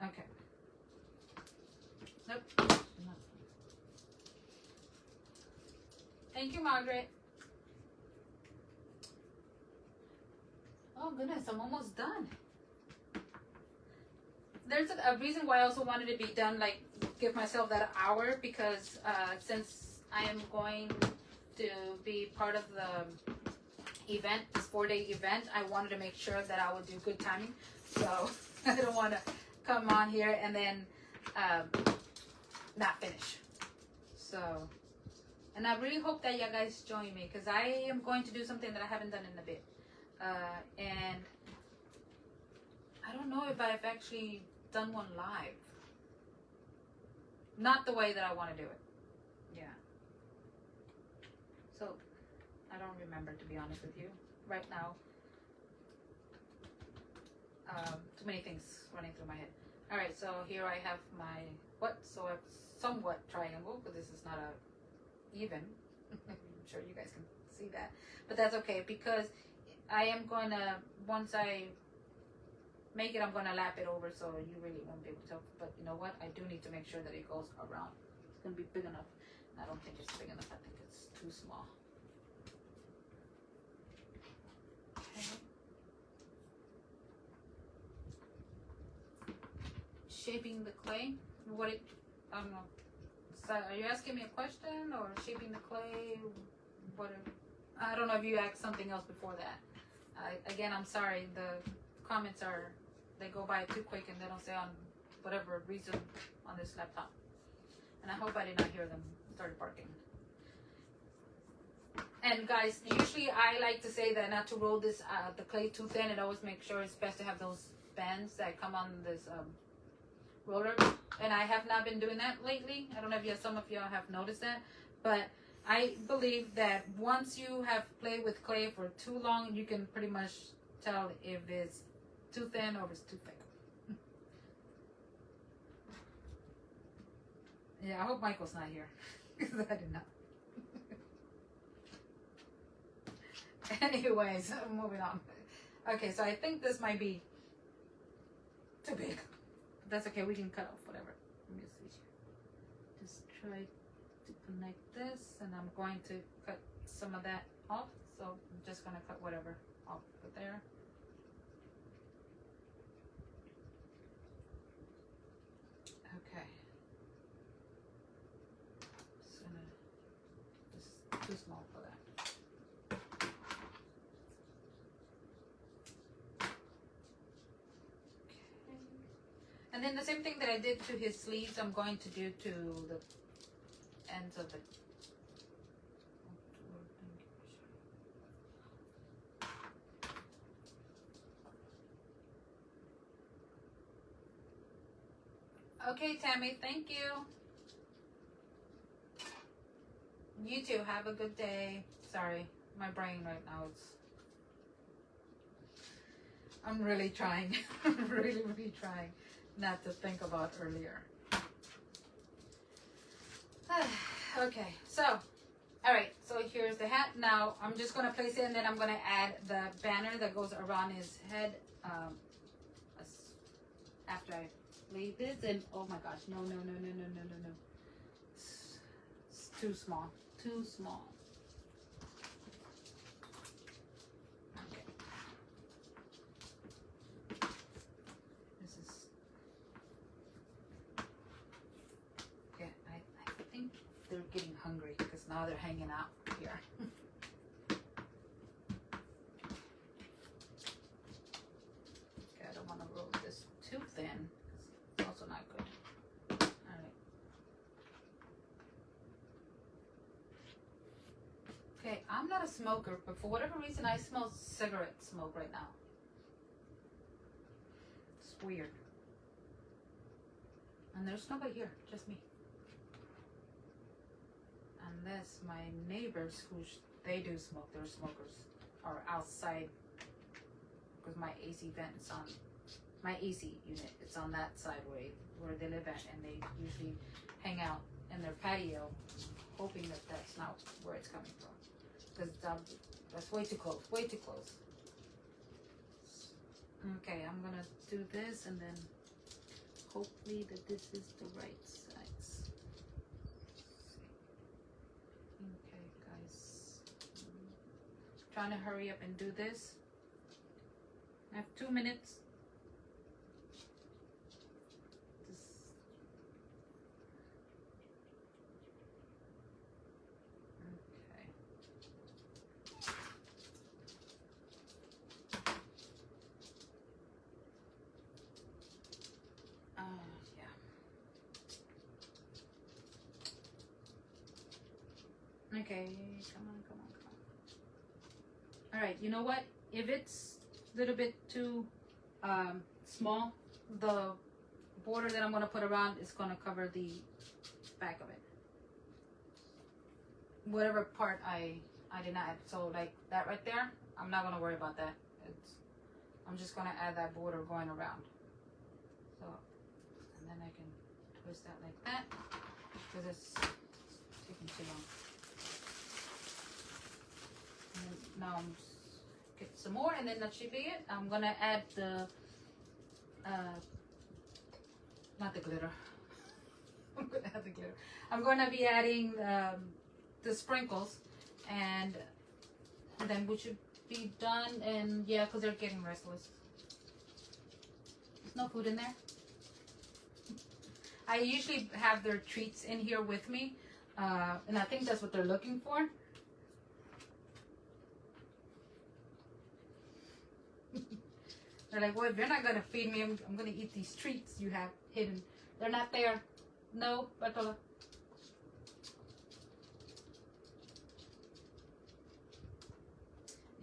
Okay. Nope. Thank you, Margaret. Oh goodness, I'm almost done. There's a reason why I also wanted to be done, like give myself that hour, because since I am going to be part of the event, this 4-day event, I wanted to make sure that I would do good timing. So I don't want to come on here and then not finish. So, and I really hope that you guys join me, because I am going to do something that I haven't done in a bit. And I don't know if I've actually done one live. Not the way that I want to do it. Yeah. So, I don't remember, to be honest with you. Right now, too many things running through my head. Alright, so here I have my so a somewhat triangle, but this is not a even. I'm sure you guys can see that. But that's okay, because I am going to, once I make it, I'm going to lap it over, so you really won't be able to tell. But you know what? I do need to make sure that it goes around. It's going to be big enough. I don't think it's big enough. I think it's too small. Okay. Shaping the clay. I don't know. So are you asking me a question or shaping the clay? What? I don't know if you asked something else before that. Again, I'm sorry. The comments they go by too quick and they don't say on whatever reason on this laptop. And I hope I did not hear them start barking. And guys, usually I like to say that not to roll this the clay too thin, and always make sure it's best to have those bands that come on this roller. And I have not been doing that lately. I don't know if some of y'all have noticed that, but I believe that once you have played with clay for too long, you can pretty much tell if it's too thin or if it's too thick. Yeah, I hope Michael's not here, because I did not. Anyways, moving on. Okay, so I think this might be too big. But that's okay, we can cut off whatever. Let me see. Just try to connect this, and I'm going to cut some of that off. So I'm just going to cut whatever off there. Okay. Just too small for that. And then the same thing that I did to his sleeves, I'm going to do to the ends of the... Okay, Tammy, thank you. You too, have a good day. Sorry, my brain right now is... I'm really trying. I'm really trying not to think about earlier. Okay, so, all right, so here's the hat. Now, I'm just going to place it, and then I'm going to add the banner that goes around his head after I lay this. And, oh my gosh, no. It's too small, too small. They're getting hungry because now they're hanging out here. Okay, I don't want to roll this too thin. It's also not good. Alright. Okay, I'm not a smoker, but for whatever reason I smell cigarette smoke right now. It's weird. And there's nobody here, just me. Unless my neighbors, they do smoke, they're smokers, are outside, because my AC vent is on, my AC unit, it's on that side where they live at, and they usually hang out in their patio, hoping that that's not where it's coming from, because that's way too close, way too close. Okay, I'm gonna do this, and then hopefully that this is the right size. Trying to hurry up and do this. I have 2 minutes. Okay. Yeah. Okay, come on. All right, you know what? If it's a little bit too small, the border that I'm going to put around is going to cover the back of it. Whatever part I did not add. So like that right there, I'm not going to worry about that. I'm just going to add that border going around. So, and then I can twist that like that because it's taking too long. And now I'm just get some more, and then that should be it. I'm gonna add the not the glitter. I'm gonna add the glitter. I'm gonna be adding the sprinkles, and then we should be done. And yeah, because they're getting restless. There's no food in there. I usually have their treats in here with me, and I think that's what they're looking for. They're like, well, if you're not going to feed me, I'm going to eat these treats you have hidden. They're not there. No, Bartola.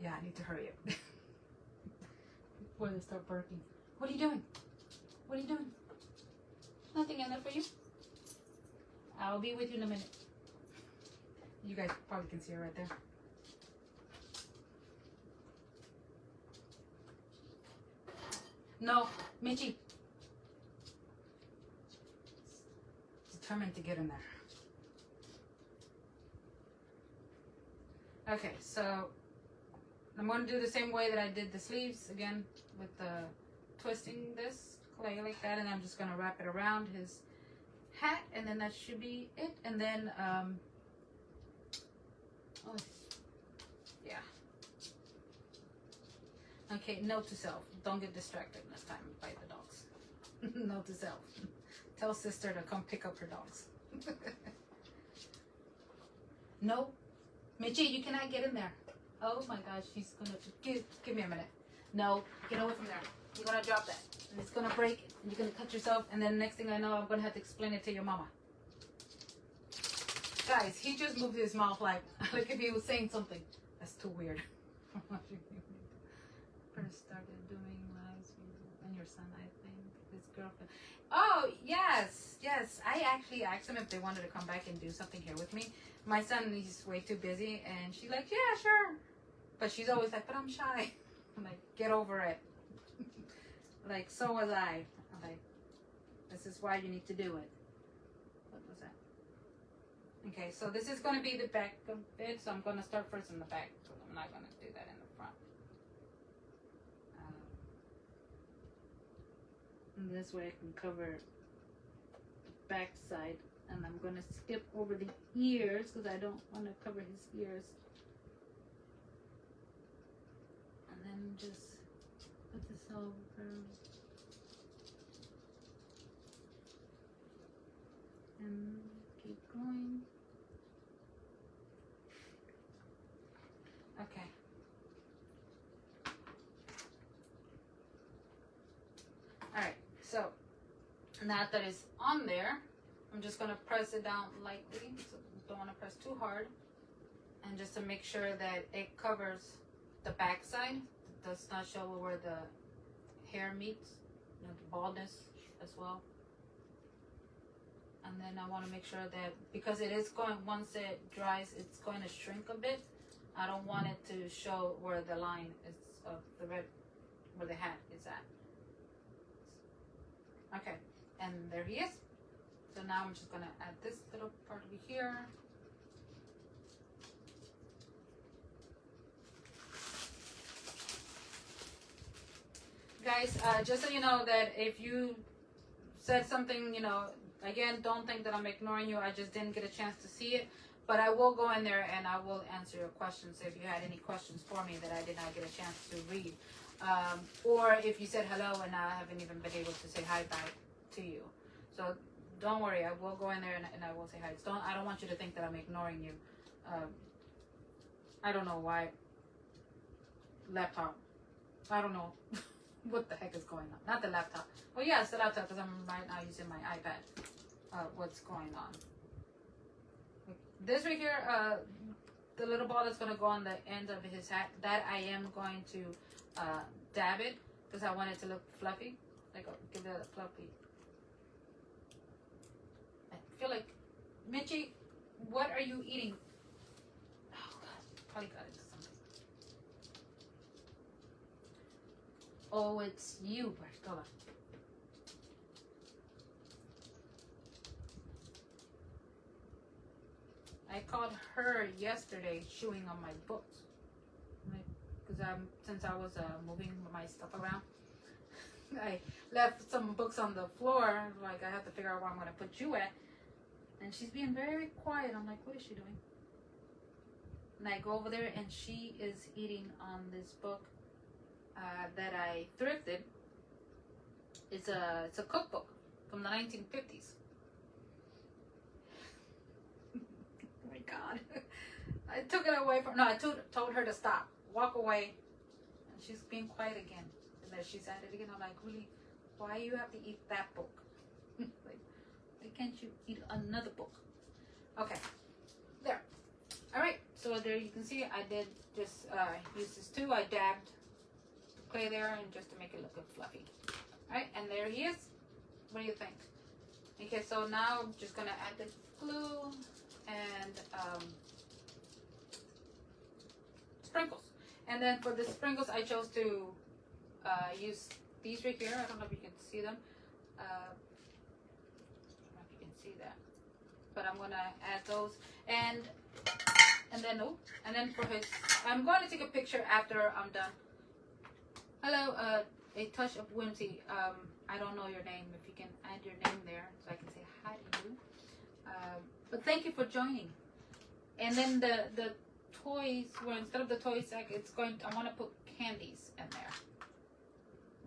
Yeah, I need to hurry up before they start barking. What are you doing? What are you doing? Nothing in there for you? I'll be with you in a minute. You guys probably can see her right there. No, Michi. Determined to get in there. Okay, so I'm going to do the same way that I did the sleeves again with the twisting this clay like that, and I'm just going to wrap it around his hat, and then that should be it. And then oh, yeah. Okay, note to self, don't get distracted next time by the dogs. Note to self, tell sister to come pick up her dogs. No, Michi, you cannot get in there. Oh my gosh, she's gonna give me a minute. No, get away from there. You're gonna drop that, and it's gonna break, and you're gonna cut yourself, and then next thing I know, I'm gonna have to explain it to your mama. Guys, he just moved his mouth like if he was saying something. That's too weird. First started doing lives and your son, I think, his girlfriend. Oh yes, yes. I actually asked him if they wanted to come back and do something here with me. My son, he's way too busy, and she's like, yeah, sure. But she's always like, but I'm shy. I'm like, get over it. Like, so was I. I'm like, this is why you need to do it. What was that? Okay, so this is going to be the back of it, so I'm going to start first in the back. So I'm not going to do that in the front. And this way I can cover the back side. And I'm going to skip over the ears because I don't want to cover his ears. And then just put this over. And keep going. Okay. Alright, so now that it's on there, I'm just going to press it down lightly, so don't want to press too hard. And just to make sure that it covers the back side, it does not show where the hair meets, you know, the baldness as well. And then I want to make sure that, because it is going, once it dries, it's going to shrink a bit. I don't want it to show where the line is of the red, where the hat is at. Okay, and there he is. So now I'm just going to add this little part over here. Guys, just so you know that if you said something, you know, again, don't think that I'm ignoring you. I just didn't get a chance to see it. But I will go in there and I will answer your questions if you had any questions for me that I did not get a chance to read. Or if you said hello and I haven't even been able to say hi back to you. So don't worry, I will go in there and I will say hi. I don't want you to think that I'm ignoring you. I don't know why. Laptop. I don't know what the heck is going on. Not the laptop. Well, yeah, it's the laptop because I'm right now using my iPad. What's going on? This right here, the little ball that's going to go on the end of his hat, that I am going to dab it because I want it to look fluffy. Like, give it a fluffy. I feel like, Michi, what are you eating? Oh, God. Probably got into something. Oh, it's you, Bartola. I called her yesterday chewing on my books. Because since I was moving my stuff around, I left some books on the floor. Like, I have to figure out where I'm going to put you at. And she's being very quiet. I'm like, what is she doing? And I go over there and she is eating on this book that I thrifted. It's a cookbook from the 1950s. God. I took it away from, no, I told her to stop, walk away. And she's being quiet again. And then she's at it again. I'm like, really, why you have to eat that book? Like, why can't you eat another book? Okay, there. All right, so there you can see I did just use this too. I dabbed the clay there and just to make it look good fluffy. All right, and there he is. What do you think? Okay, so now I'm just gonna add the glue and sprinkles. And then for the sprinkles, I chose to use these right here. I don't know if you can see them. I don't know if you can see that, but I'm gonna add those and then for his, I'm going to take a picture after I'm done. Hello, a touch of whimsy. I don't know your name. If you can add your name there so I can say hi to you. But thank you for joining. And then the toys, well, instead of the toy sack, it's going to, I want to put candies in there.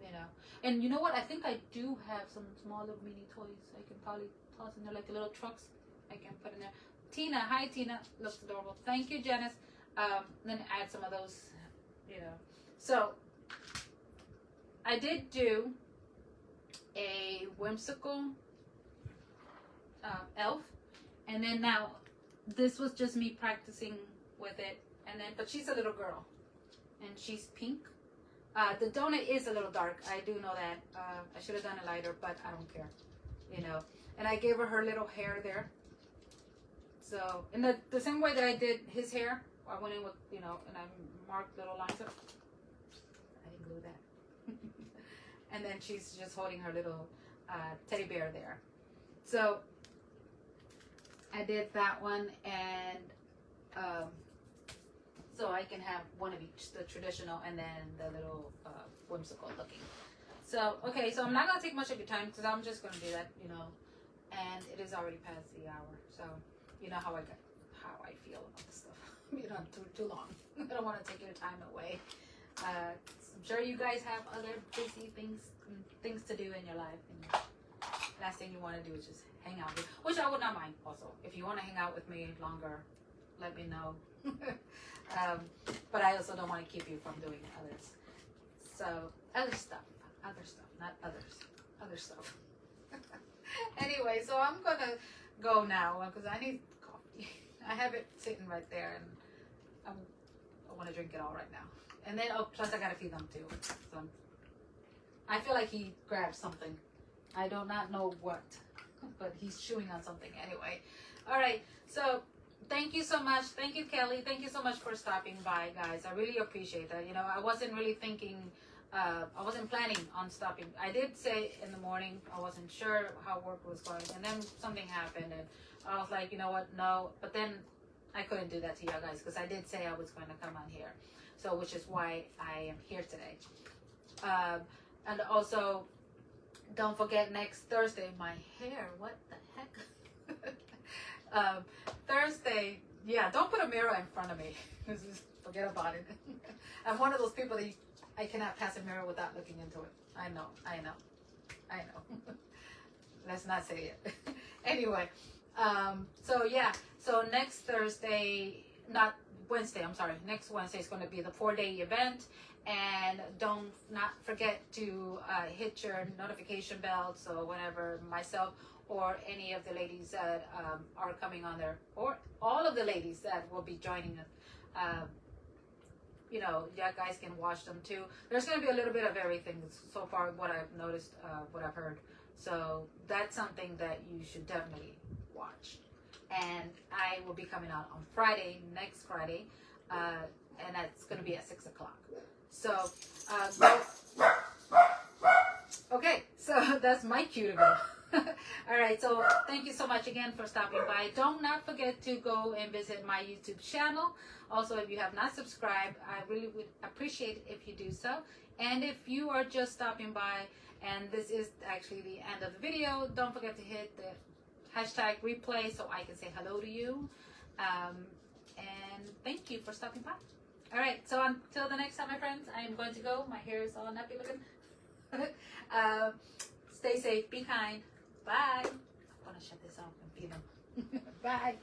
You know. And you know what? I think I do have some small little mini toys. I can probably toss in there like little trucks I can put in there. Tina, hi Tina. Looks adorable. Thank you, Janice. Then add some of those, you know. So I did do a whimsical elf, and then now this was just me practicing with it, and then but she's a little girl and she's pink. The donut is a little dark, I do know that. I should have done it lighter, but I don't care, you know. And I gave her little hair there, so in the same way that I did his hair, I went in with, you know, and I marked little lines up. I didn't glue that. And then she's just holding her little teddy bear there. So I did that one, and so I can have one of each, the traditional and then the little whimsical looking. So, okay, so I'm not going to take much of your time because I'm just going to do that, you know, and it is already past the hour. So, you know how I feel about this stuff. You know, too long. I don't want to take your time away. I'm sure you guys have other busy things to do in your life, and last thing you want to do is just hang out with, which I would not mind also. If you want to hang out with me longer, let me know. But I also don't want to keep you from doing others. So other stuff, not others, other stuff. Anyway, so I'm gonna go now because I need coffee. I have it sitting right there, and I want to drink it all right now. And then, oh, plus I gotta feed them too. So I feel like he grabbed something. I do not know what, but he's chewing on something anyway. All right, so thank you so much. Thank you, Kelly. Thank you so much for stopping by, guys. I really appreciate that. You know, I wasn't really thinking, I wasn't planning on stopping. I did say in the morning I wasn't sure how work was going, and then something happened, and I was like, you know what, no. But then I couldn't do that to you guys because I did say I was going to come on here. So, which is why I am here today. And also, don't forget next Thursday, my hair, what the heck? Thursday, yeah, don't put a mirror in front of me. Forget about it. I'm one of those people that I cannot pass a mirror without looking into it. I know. Let's not say it. Anyway, so yeah, so next Thursday, not Wednesday, I'm sorry, next Wednesday is going to be the 4-day event, and don't not forget to hit your notification bell so whenever myself or any of the ladies that are coming on there, or all of the ladies that will be joining us, you know, you guys can watch them too. There's going to be a little bit of everything so far, what I've noticed, what I've heard. So that's something that you should definitely watch. And I will be coming out on Friday, next Friday, and that's going to be at 6 o'clock. So, okay, so that's my cue to go. All right, so thank you so much again for stopping by. Don't not forget to go and visit my YouTube channel. Also, if you have not subscribed, I really would appreciate it if you do so. And if you are just stopping by and this is actually the end of the video, don't forget to hit the hashtag replay so I can say hello to you. And thank you for stopping by. All right, so until the next time, my friends, I am going to go. My hair is all nappy looking. Stay safe, be kind. Bye. I want to shut this off and feed them. Bye.